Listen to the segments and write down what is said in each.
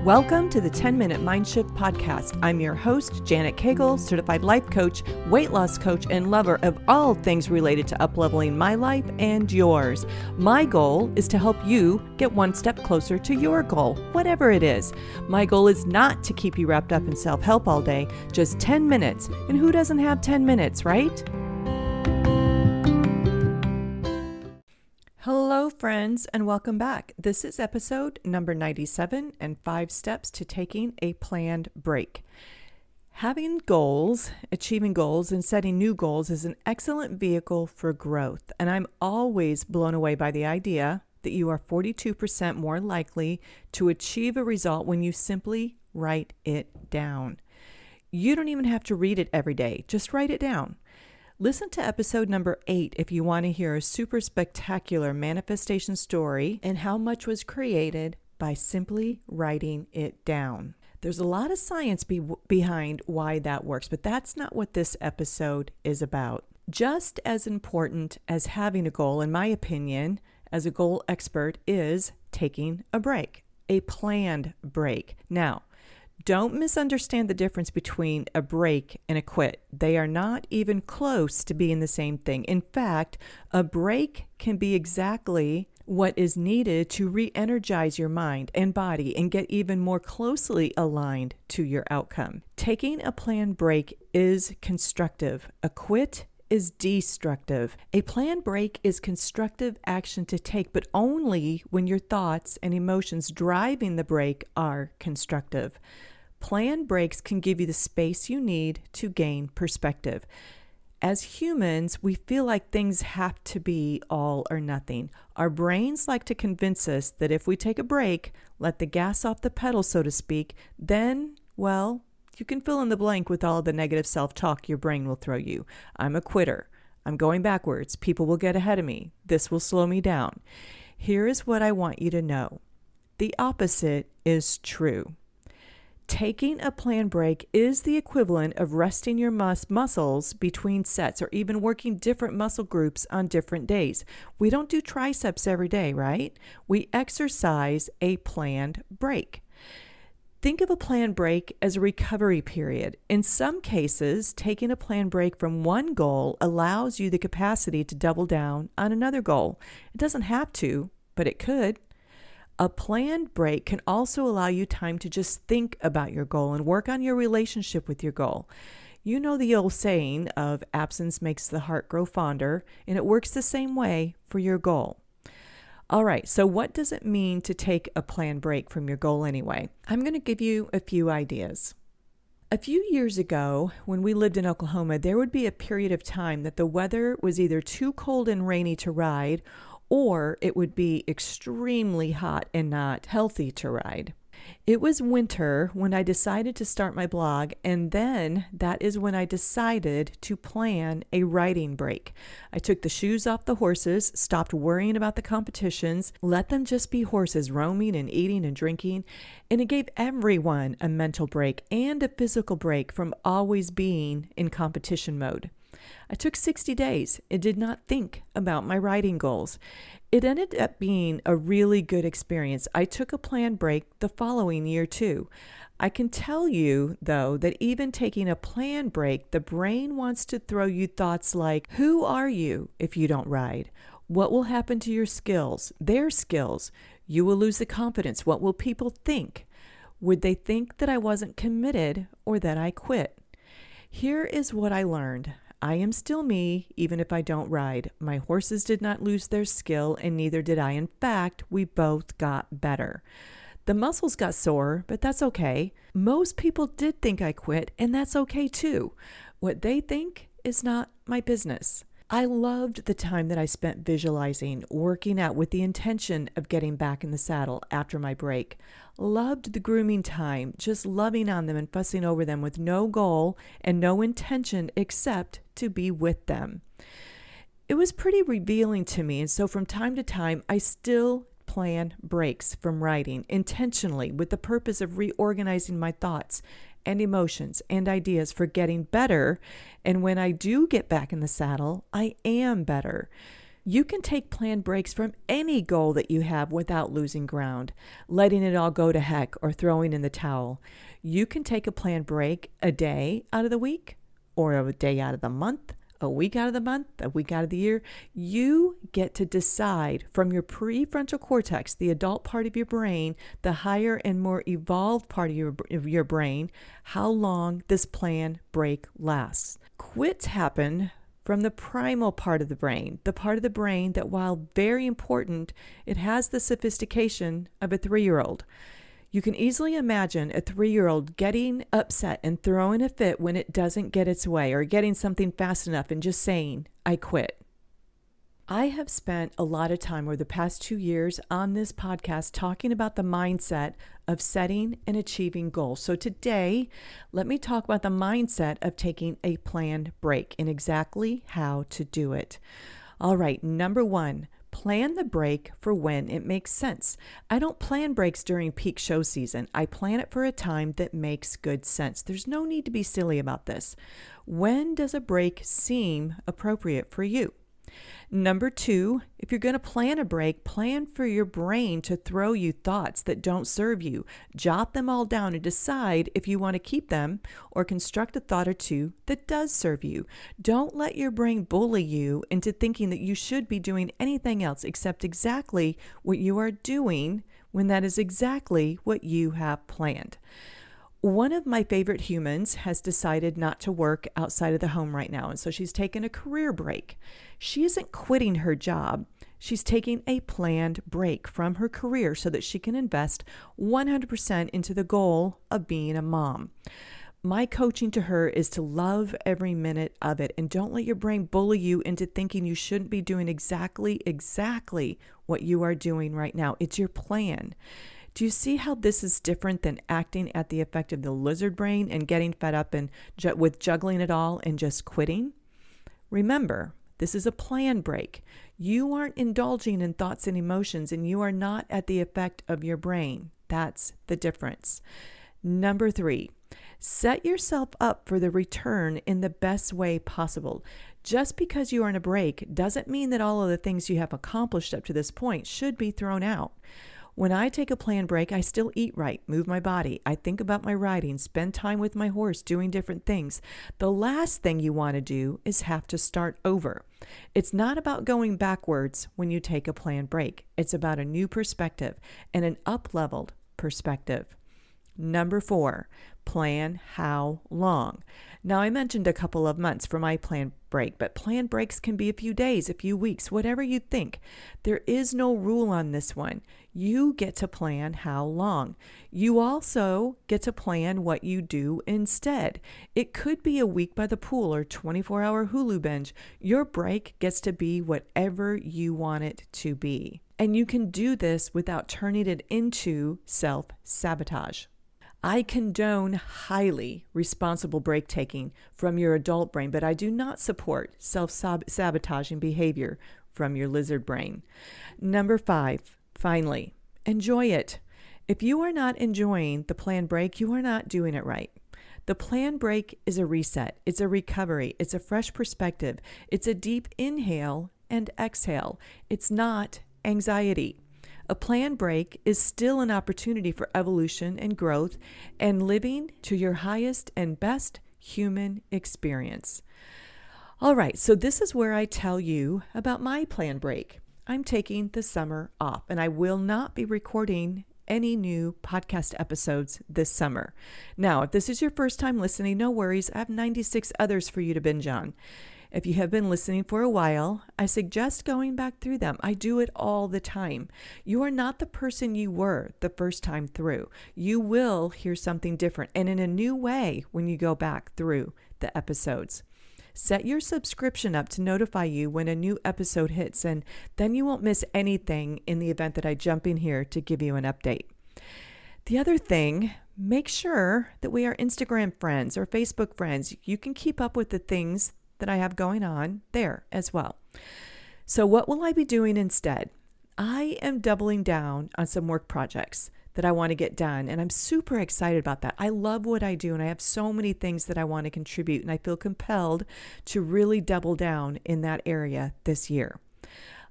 Welcome to the 10-Minute Mind Shift Podcast. I'm your host, Janet Cagle, certified life coach, weight loss coach, and lover of all things related to upleveling my life and yours. My goal is to help you get one step closer to your goal, whatever it is. My goal is not to keep you wrapped up in self-help all day, just 10 minutes. And who doesn't have 10 minutes, right? Hello, friends, and welcome back. This is episode number 97 and 5 steps to taking a planned break. Having goals, achieving goals, and setting new goals is an excellent vehicle for growth. And I'm always blown away by the idea that you are 42% more likely to achieve a result when you simply write it down. You don't even have to read it every day. Just write it down. Listen to episode number 8 if you want to hear a super spectacular manifestation story and how much was created by simply writing it down. There's a lot of science behind why that works, but that's not what this episode is about. Just as important as having a goal, in my opinion, as a goal expert, is taking a break, a planned break. Now, don't misunderstand the difference between a break and a quit. They are not even close to being the same thing. In fact, a break can be exactly what is needed to re-energize your mind and body and get even more closely aligned to your outcome. Taking a planned break is constructive. A quit is destructive. A planned break is constructive action to take, but only when your thoughts and emotions driving the break are constructive. Planned breaks can give you the space you need to gain perspective. As humans, we feel like things have to be all or nothing. Our brains like to convince us that if we take a break, let the gas off the pedal, so to speak, then, well, you can fill in the blank with all the negative self-talk your brain will throw you. I'm a quitter. I'm going backwards. People will get ahead of me. This will slow me down. Here is what I want you to know. The opposite is true. Taking a planned break is the equivalent of resting your muscles between sets or even working different muscle groups on different days. We don't do triceps every day, right? We exercise a planned break. Think of a planned break as a recovery period. In some cases, taking a planned break from one goal allows you the capacity to double down on another goal. It doesn't have to, but it could. A planned break can also allow you time to just think about your goal and work on your relationship with your goal. You know the old saying of absence makes the heart grow fonder, and it works the same way for your goal. All right, so what does it mean to take a planned break from your goal anyway? I'm going to give you a few ideas. A few years ago, when we lived in Oklahoma, there would be a period of time that the weather was either too cold and rainy to ride, or it would be extremely hot and not healthy to ride. It was winter when I decided to start my blog, and then that is when I decided to plan a riding break. I took the shoes off the horses, stopped worrying about the competitions, let them just be horses roaming and eating and drinking, and it gave everyone a mental break and a physical break from always being in competition mode. I took 60 days and did not think about my writing goals. It ended up being a really good experience. I took a planned break the following year too. I can tell you, though, that even taking a planned break, the brain wants to throw you thoughts like, who are you if you don't ride? What will happen to your skills? Their skills? You will lose the confidence. What will people think? Would they think that I wasn't committed or that I quit? Here is what I learned. I am still me, even if I don't ride. My horses did not lose their skill, and neither did I. In fact, we both got better. The muscles got sore, but that's okay. Most people did think I quit, and that's okay too. What they think is not my business. I loved the time that I spent visualizing, working out with the intention of getting back in the saddle after my break. Loved the grooming time, just loving on them and fussing over them with no goal and no intention except to be with them. It was pretty revealing to me, and so from time to time, I still plan breaks from writing intentionally with the purpose of reorganizing my thoughts and emotions and ideas for getting better. And when I do get back in the saddle, I am better. You can take planned breaks from any goal that you have without losing ground, letting it all go to heck, or throwing in the towel. You can take a planned break a day out of the week, or a day out of the month, a week out of the month, a week out of the year. You get to decide from your prefrontal cortex, the adult part of your brain, the higher and more evolved part of your brain, how long this planned break lasts. Quits happen from the primal part of the brain, the part of the brain that, while very important, it has the sophistication of a 3-year-old. You can easily imagine a 3-year-old getting upset and throwing a fit when it doesn't get its way, or getting something fast enough and just saying, I quit. I have spent a lot of time over the past 2 years on this podcast talking about the mindset of setting and achieving goals. So today, let me talk about the mindset of taking a planned break and exactly how to do it. All right, number 1. Plan the break for when it makes sense. I don't plan breaks during peak show season. I plan it for a time that makes good sense. There's no need to be silly about this. When does a break seem appropriate for you? Number 2, if you're going to plan a break, plan for your brain to throw you thoughts that don't serve you. Jot them all down and decide if you want to keep them, or construct a thought or two that does serve you. Don't let your brain bully you into thinking that you should be doing anything else except exactly what you are doing, when that is exactly what you have planned. One of my favorite humans has decided not to work outside of the home right now, and so she's taken a career break. She isn't quitting her job. She's taking a planned break from her career so that she can invest 100% into the goal of being a mom. My coaching to her is to love every minute of it, and don't let your brain bully you into thinking you shouldn't be doing exactly what you are doing right now. It's your plan. Do you see how this is different than acting at the effect of the lizard brain and getting fed up and with juggling it all and just quitting? Remember, this is a plan break. You aren't indulging in thoughts and emotions, and you are not at the effect of your brain. That's the difference. Number 3, set yourself up for the return in the best way possible. Just because you are on a break doesn't mean that all of the things you have accomplished up to this point should be thrown out. When I take a planned break, I still eat right, move my body. I think about my riding, spend time with my horse, doing different things. The last thing you want to do is have to start over. It's not about going backwards when you take a planned break. It's about a new perspective and an up-leveled perspective. Number 4, plan how long. Now, I mentioned a couple of months for my planned break, but planned breaks can be a few days, a few weeks, whatever you think. There is no rule on this one. You get to plan how long. You also get to plan what you do instead. It could be a week by the pool or 24-hour Hulu binge. Your break gets to be whatever you want it to be. And you can do this without turning it into self-sabotage. I condone highly responsible break taking from your adult brain, but I do not support self-sabotaging behavior from your lizard brain. Number 5, finally, enjoy it. If you are not enjoying the planned break, you are not doing it right. The planned break is a reset. It's a recovery. It's a fresh perspective. It's a deep inhale and exhale. It's not anxiety. A planned break is still an opportunity for evolution and growth and living to your highest and best human experience. All right, so this is where I tell you about my planned break. I'm taking the summer off, and I will not be recording any new podcast episodes this summer. Now, if this is your first time listening, no worries. I have 96 others for you to binge on. If you have been listening for a while, I suggest going back through them. I do it all the time. You are not the person you were the first time through. You will hear something different and in a new way when you go back through the episodes. Set your subscription up to notify you when a new episode hits, and then you won't miss anything in the event that I jump in here to give you an update. The other thing, make sure that we are Instagram friends or Facebook friends. You can keep up with the things that I have going on there as well. So what will I be doing instead? I am doubling down on some work projects that I want to get done, and I'm super excited about that. I love what I do, and I have so many things that I want to contribute, and I feel compelled to really double down in that area this year.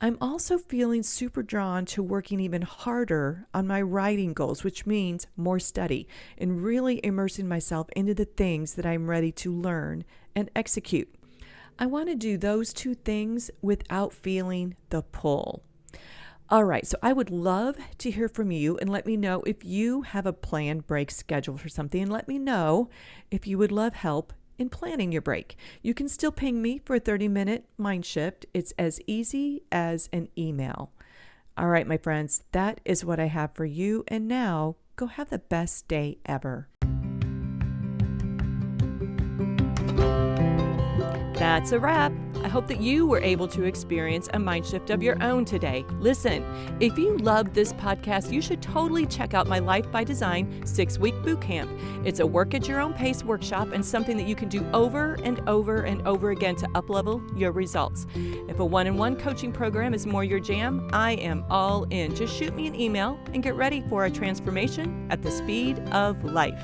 I'm also feeling super drawn to working even harder on my writing goals, which means more study and really immersing myself into the things that I'm ready to learn and execute. I want to do those two things without feeling the pull. All right, so I would love to hear from you and let me know if you have a planned break scheduled for something, and let me know if you would love help in planning your break. You can still ping me for a 30-minute mind shift. It's as easy as an email. All right, my friends, that is what I have for you. And now go have the best day ever. That's a wrap. I hope that you were able to experience a mind shift of your own today. Listen, if you loved this podcast, you should totally check out my Life by Design 6-week bootcamp. It's a work at your own pace workshop and something that you can do over and over and over again to uplevel your results. If a one-on-one coaching program is more your jam, I am all in. Just shoot me an email and get ready for a transformation at the speed of life.